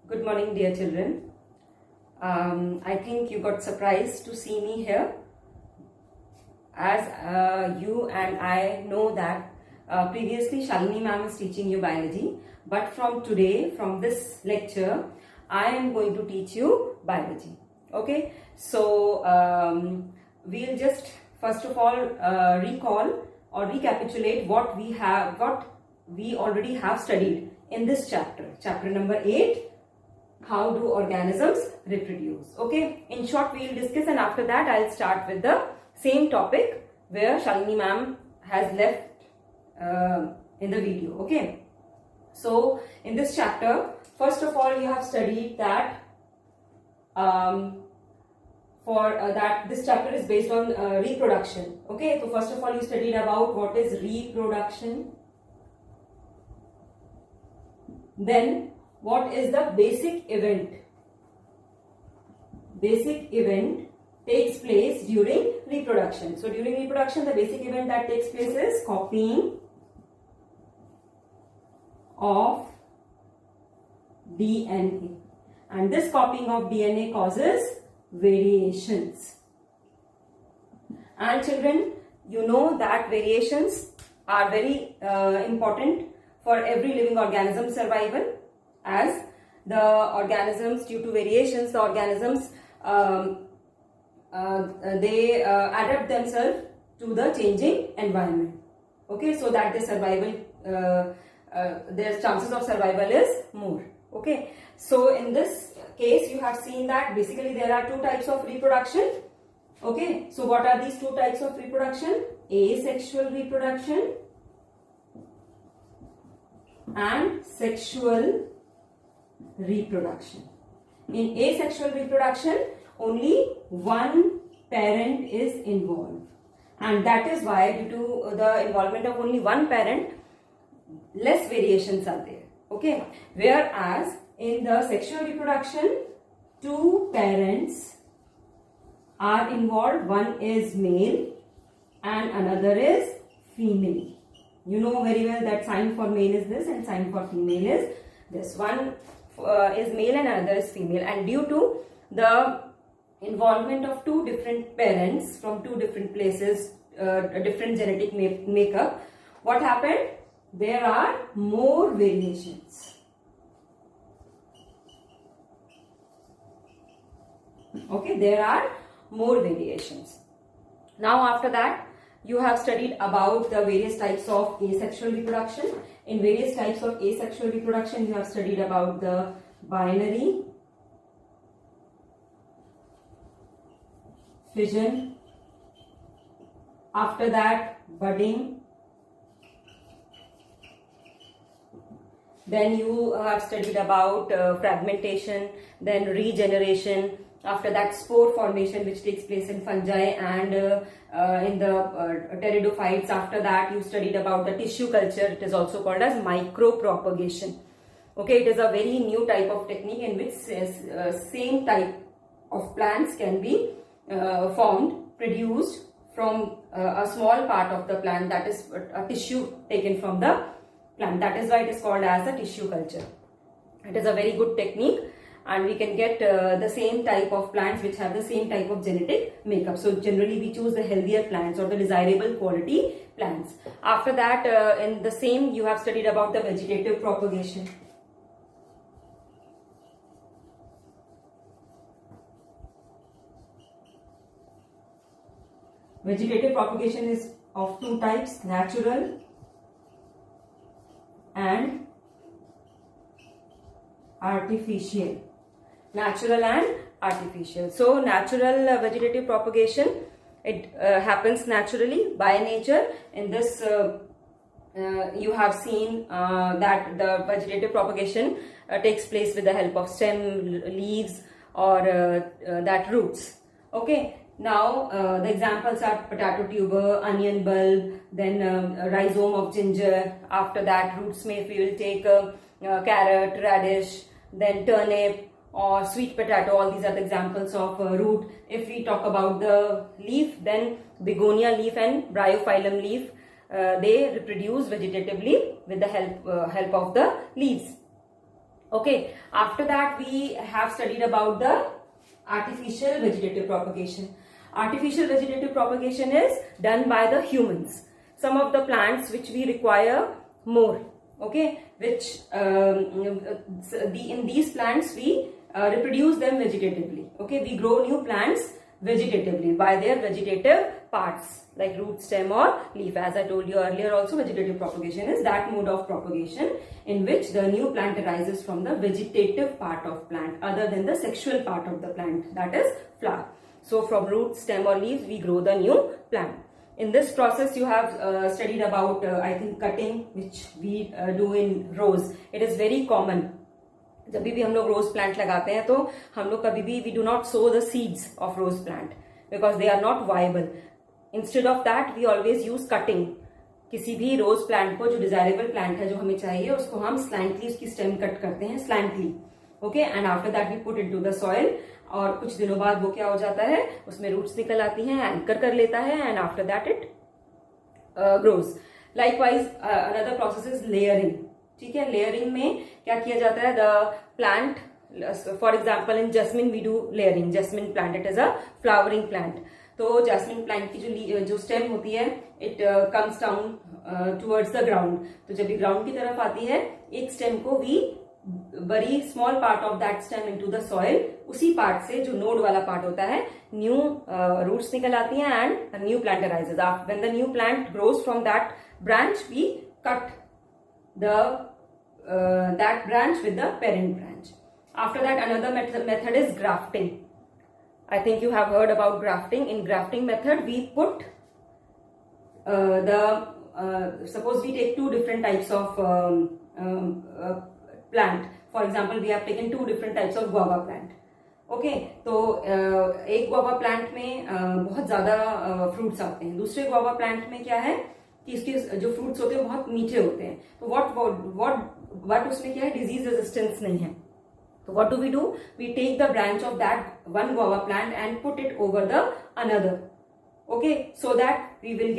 Good morning, dear children. I think you got surprised to see me here, as you and I know that previously Shalini ma'am is teaching you biology, but from today, from this lecture, I am going to teach you biology. Okay, so we'll just first of all recall or recapitulate what we already have studied in this chapter number 8. How do organisms reproduce? Okay, in short we will discuss, and after that I'll start with the same topic where Shalini ma'am has left in the video. Okay, so in this chapter, first of all, you have studied that this chapter is based on reproduction. Okay, so first of all you studied about what is reproduction, then what is the basic event. Basic event takes place during reproduction. So during reproduction, the basic event that takes place is copying of DNA, and this copying of DNA causes variations. And children, you know that variations are very important for every living organism survival, as the organisms, due to variations, the organisms they adapt themselves to the changing environment. Okay, so that their survival, their chances of survival is more. Okay, so in this case you have seen that basically there are two types of reproduction. Okay, so what are these two types of reproduction? Asexual reproduction and sexual reproduction. In asexual reproduction, only one parent is involved, and that is why, due to the involvement of only one parent, less variations are there. Okay, whereas in the sexual reproduction, two parents are involved. One is male and another is female. You know very well that sign for male is this and sign for female is this. One is male and another is female, and due to the involvement of two different parents from two different places, a different genetic makeup, what happened? There are more variations. Okay, there are more variations. Now after that, you have studied about the various types of asexual reproduction. In various types of asexual reproduction, you have studied about the binary, fission, after that budding, then you have studied about fragmentation, then regeneration, after that spore formation which takes place in fungi and in the pteridophytes. After that you studied about the tissue culture. It is also called as micropropagation. Okay, it is a very new type of technique in which same type of plants can be produced from a small part of the plant, that is a tissue taken from the plant. That is why it is called as a tissue culture. It is a very good technique, and we can get the same type of plants which have the same type of genetic makeup. So generally we choose the healthier plants or the desirable quality plants. After that, in the same, you have studied about the vegetative propagation. Vegetative propagation is of two types, natural and artificial. Natural and artificial. So natural vegetative propagation, it happens naturally by nature. In this you have seen that the vegetative propagation takes place with the help of stem, leaves, or that roots. Okay, now the examples are potato tuber, onion bulb, then rhizome of ginger. After that, roots we will take carrot, radish, then turnip or sweet potato. All these are the examples of root. If we talk about the leaf, then begonia leaf and bryophyllum leaf, they reproduce vegetatively with the help of the leaves. Okay, after that we have studied about the artificial vegetative propagation. Artificial vegetative propagation is done by the humans. Some of the plants which we require more, okay, which in these plants we reproduce them vegetatively. Okay, we grow new plants vegetatively by their vegetative parts like root, stem or leaf. As I told you earlier also, vegetative propagation is that mode of propagation in which the new plant arises from the vegetative part of plant other than the sexual part of the plant, that is flower. So from root, stem or leaves we grow the new plant. In this process you have studied about I think cutting, which we do in rose. It is very common. जब भी हम लोग rose plant लगाते हैं तो हम लोग कभी भी we do not sow the seeds of rose plant because they are not viable. Instead of that we always use cutting. किसी भी रोज प्लांट को, जो डिजायरेबल प्लांट है जो हमें चाहिए, उसको हम स्लैंटली उसकी स्टेम कट करते हैं, slantly. Okay, and after that we put into the soil. और कुछ दिनों बाद वो क्या हो जाता है, उसमें रूट्स निकल आती हैं, एंकर कर लेता है, and after that it grows. Likewise another process is layering. ठीक है, लेयरिंग में क्या किया जाता है, the plant, for example in jasmine we do layering. Jasmine plant it is a flowering plant. तो जैस्मिन प्लांट की जो स्टेम होती है, it comes down towards the ground. तो जब ये ग्राउंड की तरफ आती है, एक स्टेम को वी बरी small part of that stem into the soil. उसी पार्ट से, जो नोड वाला पार्ट होता है, न्यू रूट्स निकल आती हैं and new plant arises. When the new plant grows from that branch, we cut that branch with the parent branch. After that, another method is grafting. I think you have heard about grafting. In grafting method, we put suppose we take two different types of plant. For example, we have taken two different types of guava plant. Okay, तो एक guava plant में बहुत ज्यादा fruits आते हैं. दूसरे guava plant में क्या है कि इसके जो फ्रूट्स होते हैं बहुत मीठे होते हैं. तो व्हाट उसमें क्या है, डिजीज रेजिस्टेंस नहीं है. तो what do, we take the branch of that one guava plant and put it over the another. Okay, so that we will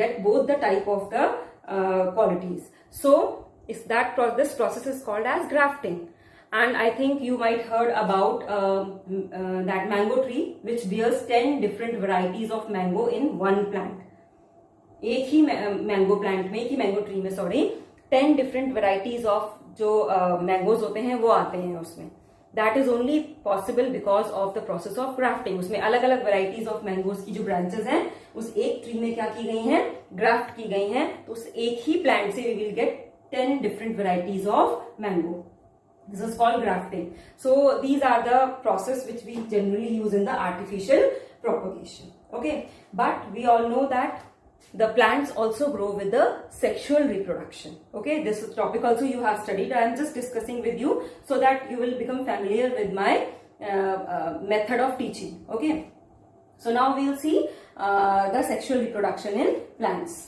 get both the type of the qualities. So this process is called as grafting. And I think you might heard about that mango tree which bears 10 different varieties of mango in one plant. एक ही mango plant में, एक ही mango tree में 10 different varieties of जो mangoes होते हैं वो आते हैं उसमें. That is only possible because of the process of grafting. उसमें अलग अलग वेराइटीज ऑफ मैंगोज की जो ब्रांचेस हैं उस एक ट्री में क्या की गई हैं, ग्राफ्ट की गई हैं. तो उस एक ही प्लांट से we will get 10 different varieties of mango. This is called grafting. So these are the process which we generally use in the artificial propagation. Okay, but we all know that the plants also grow with the sexual reproduction. Okay, this topic also you have studied. I am just discussing with you so that you will become familiar with my method of teaching. Okay, so now we will see the sexual reproduction in plants.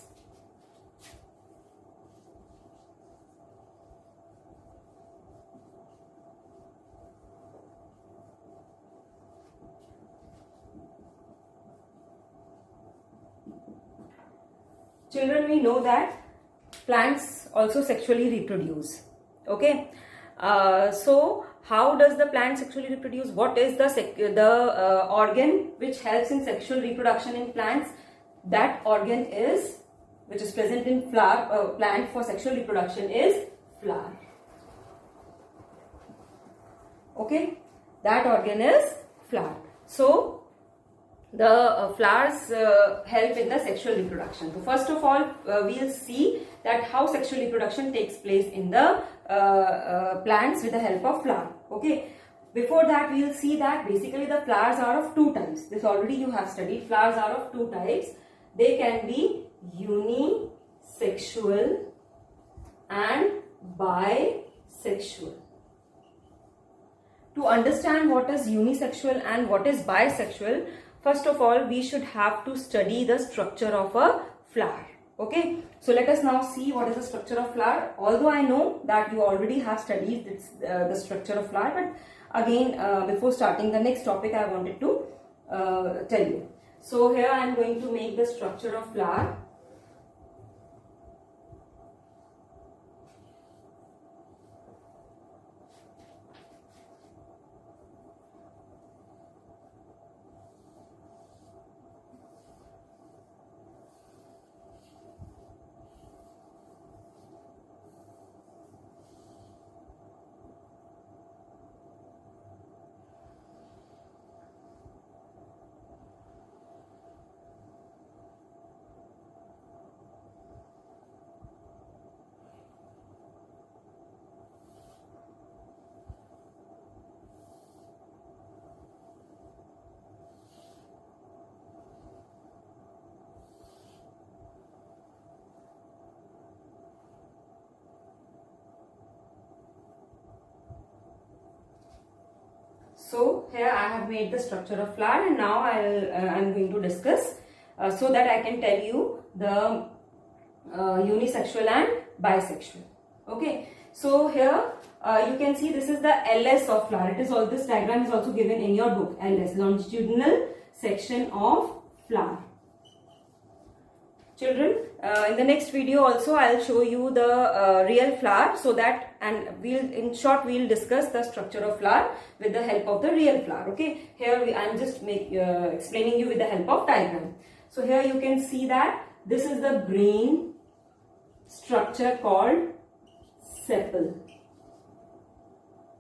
Children, we know that plants also sexually reproduce. Okay, so how does the plant sexually reproduce? What is the organ which helps in sexual reproduction in plants? That organ is, which is present in flower plant for sexual reproduction, is flower. Okay, that organ is flower. So the flowers help in the sexual reproduction. So first of all, we'll see that how sexual reproduction takes place in the plants with the help of flower. Okay, before that we'll see that basically the flowers are of two types. This already you have studied. Flowers are of two types. They can be unisexual and bisexual. To understand what is unisexual and what is bisexual, first of all, we should have to study the structure of a flower. Okay, so let us now see what is the structure of flower. Although I know that you already have studied the structure of flower, but again, before starting the next topic, I wanted to tell you. So here I am going to make the structure of flower. So here I have made the structure of flower, and now I'm going to discuss so that I can tell you the unisexual and bisexual. Okay, so here you can see this is the LS of flower. It is all, this diagram is also given in your book. LS, longitudinal section of flower. Children, in the next video also I'll show you the real flower, so that, and in short we'll discuss the structure of flower with the help of the real flower. Okay, here I'm just explaining you with the help of diagram. So here you can see that this is the green structure called sepal.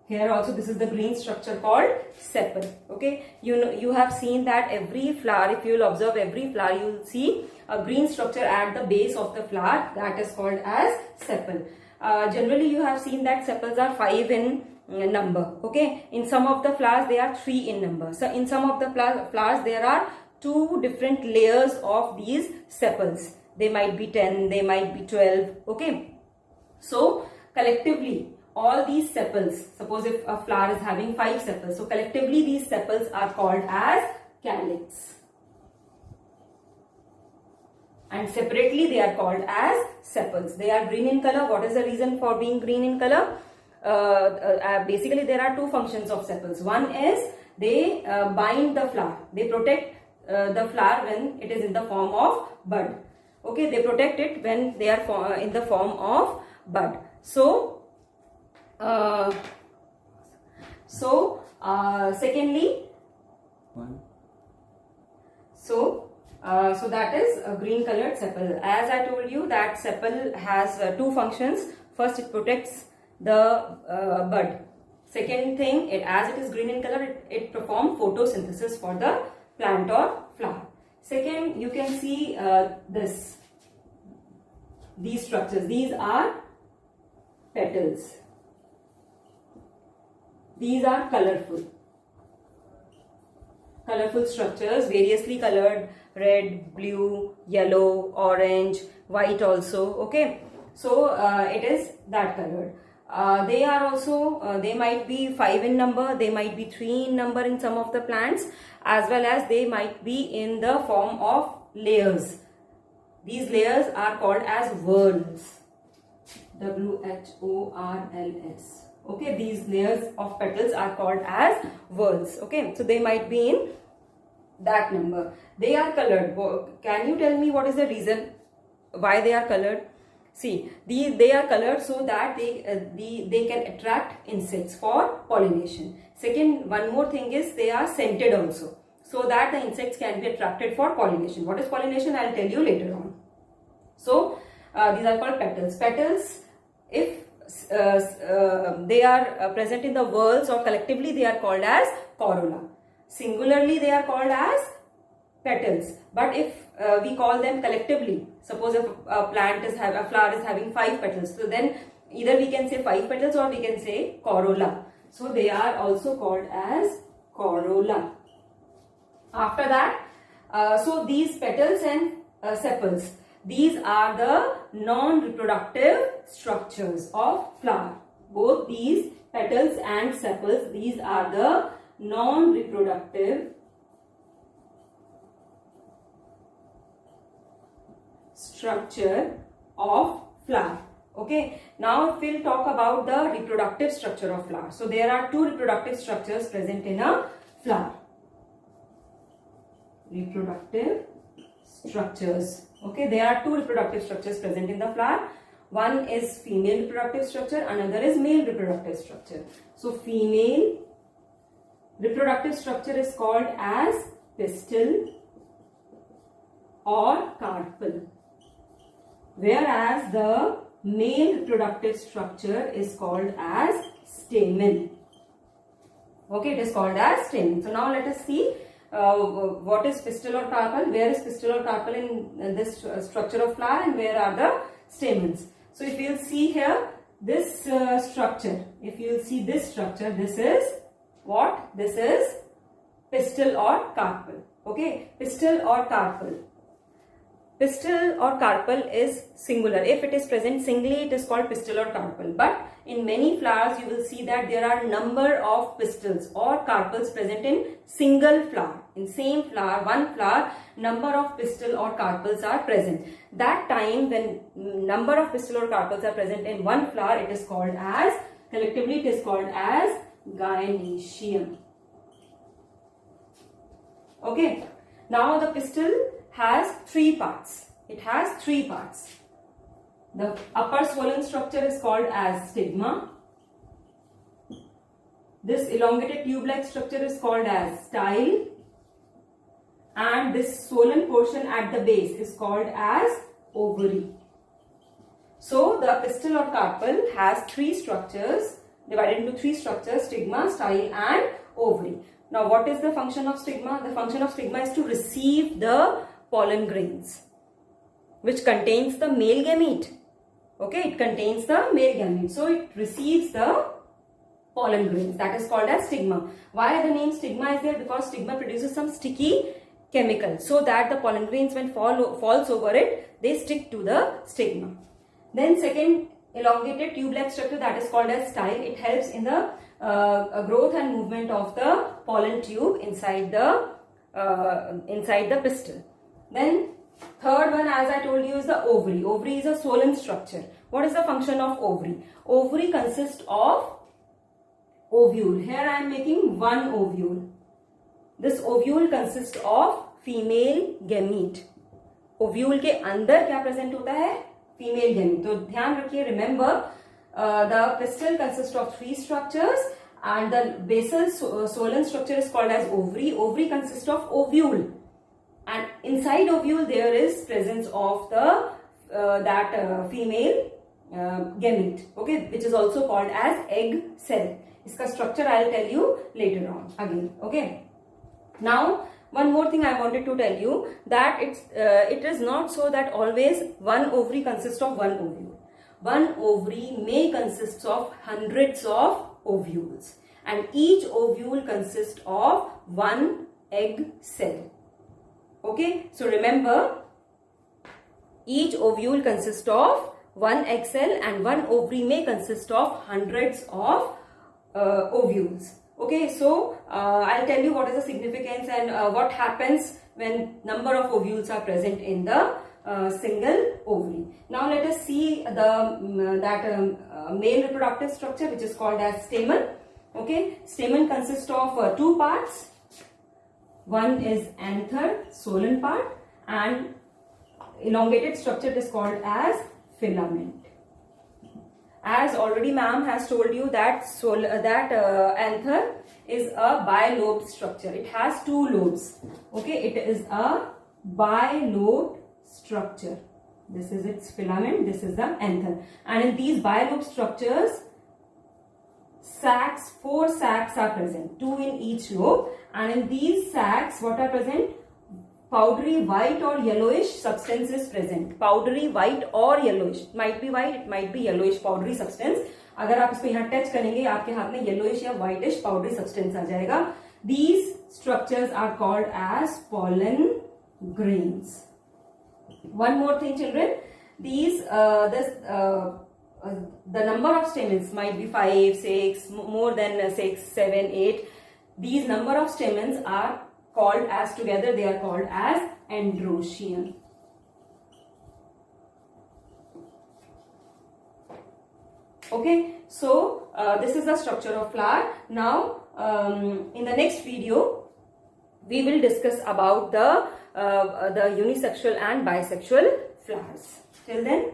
Here also this is the green structure called sepal. Okay, you have seen that every flower, if you will observe every flower, you will see a green structure at the base of the flower, that is called as sepal. Generally you have seen that sepals are 5 in number. Okay, in some of the flowers they are 3 in number. So in some of the flowers there are 2 different layers of these sepals. They might be 10, they might be 12. Okay, so collectively all these sepals, suppose if a flower is having 5 sepals, so collectively these sepals are called as calyx, and separately they are called as sepals. They are green in color. What is the reason for being green in color? Basically there are 2 functions of sepals. One is they bind the flower, they protect the flower when it is in the form of bud. Okay, they protect it when they are in the form of bud. So secondly, so that is a green colored sepal. As I told you that sepal has 2 functions. First, it protects the bud. Second thing, as it is green in color, it performs photosynthesis for the plant or flower. Second, you can see these structures. These are petals. These are colorful structures, variously colored, red, blue, yellow, orange, white also. Okay, so it is that colored. They are also, they might be 5 in number, they might be 3 in number in some of the plants, as well as they might be in the form of layers. These layers are called as whorls. WHORLS. Okay, these layers of petals are called as whorls. Okay, so they might be in that number. They are colored. Can you tell me what is the reason why they are colored? See, they are colored so that they can attract insects for pollination. Second, one more thing is they are scented also, so that the insects can be attracted for pollination. What is pollination? I will tell you later on. So these are called petals. Petals, if they are present in the whorls or collectively, they are called as corolla. Singularly they are called as petals, but if we call them collectively, suppose if a flower is having 5 petals, so then either we can say 5 petals or we can say corolla. So they are also called as corolla. After that, so these petals and sepals, these are the non-reproductive structures of flower. Both these petals and sepals, these are the non-reproductive structure of flower. Okay, now we'll talk about the reproductive structure of flower. So there are 2 reproductive structures present in a flower. Reproductive structures. Okay, there are 2 reproductive structures present in the flower. One is female reproductive structure, another is male reproductive structure. So female reproductive structure is called as pistil or carpel, whereas the male reproductive structure is called as stamen. Okay, it is called as stamen. So now let us see what is pistil or carpel, where is pistil or carpel in this structure of flower, and where are the stamens. So if you will see here this structure, if you will see this structure, this is what? This is pistil or carpel. Okay, pistil or carpel. Pistil or carpel is singular. If it is present singly, it is called pistil or carpel. But in many flowers you will see that there are number of pistils or carpels present in single flower. In same flower, one flower, number of pistil or carpels are present. That time when number of pistil or carpels are present in one flower, it is called as, collectively it is called as gynoecium. Okay. Now the pistil has three parts. It has three parts. The upper swollen structure is called as stigma. This elongated tube-like structure is called as style. And this swollen portion at the base is called as ovary. So the pistil or carpel has three structures, divided into three structures: stigma, style and ovary. Now what is the function of stigma? The function of stigma is to receive the pollen grains, which contains the male gamete. Okay, it contains the male gamete. So it receives the pollen grains. That is called as stigma. Why the name stigma is there? Because stigma produces some sticky chemical, so that the pollen grains, when falls over it, they stick to the stigma. Then second, elongated tube-like structure, that is called as style. It helps in the growth and movement of the pollen tube inside the pistil. Then third one, as I told you, is the ovary. Ovary is a swollen structure. What is the function of ovary? Ovary consists of ovule. Here I am making one ovule. This ovule consists of female gamete. Ovule के अंदर क्या present होता है? Female gamete. तो ध्यान रखिए, remember the pistil consists of three structures and the basal swollen structure is called as ovary. Ovary consists of ovule, and inside ovule there is presence of the female gamete, okay, which is also called as egg cell. Iska structure I will tell you later on again. Okay. Now one more thing I wanted to tell you, that it is not so that always one ovary consists of one ovule. One ovary may consist of hundreds of ovules, and each ovule consists of one egg cell. Okay, so remember, each ovule consists of one egg cell and one ovary may consist of hundreds of ovules. Okay, so I'll tell you what is the significance and what happens when number of ovules are present in the single ovary. Now let us see the male reproductive structure, which is called as stamen. Okay, stamen consists of two parts. One is anther, swollen part, and elongated structure is called as filament. As already ma'am has told you that anther is a bilobed structure. It has two lobes. Okay, it is a bilobed structure. This is its filament, this is the anther. And in these bilobed structures, sacs, 4 sacs are present, 2 in each lobe. And in these sacs, what are present? Powdery white or yellowish substance is present. Powdery white or yellowish. It might be white, it might be yellowish powdery substance. अगर आप इसको यहाँ touch करेंगे, आपके हाथ में yellowish या whitish powdery substance आ जाएगा. These structures are called as pollen grains. One more thing, children. These the number of stamens might be 5, 6, more than 6, 7, 8. These number of stamens are called as together, they are called as androecium. Okay, so this is the structure of flower. Now in the next video we will discuss about the unisexual and bisexual flowers. Till then,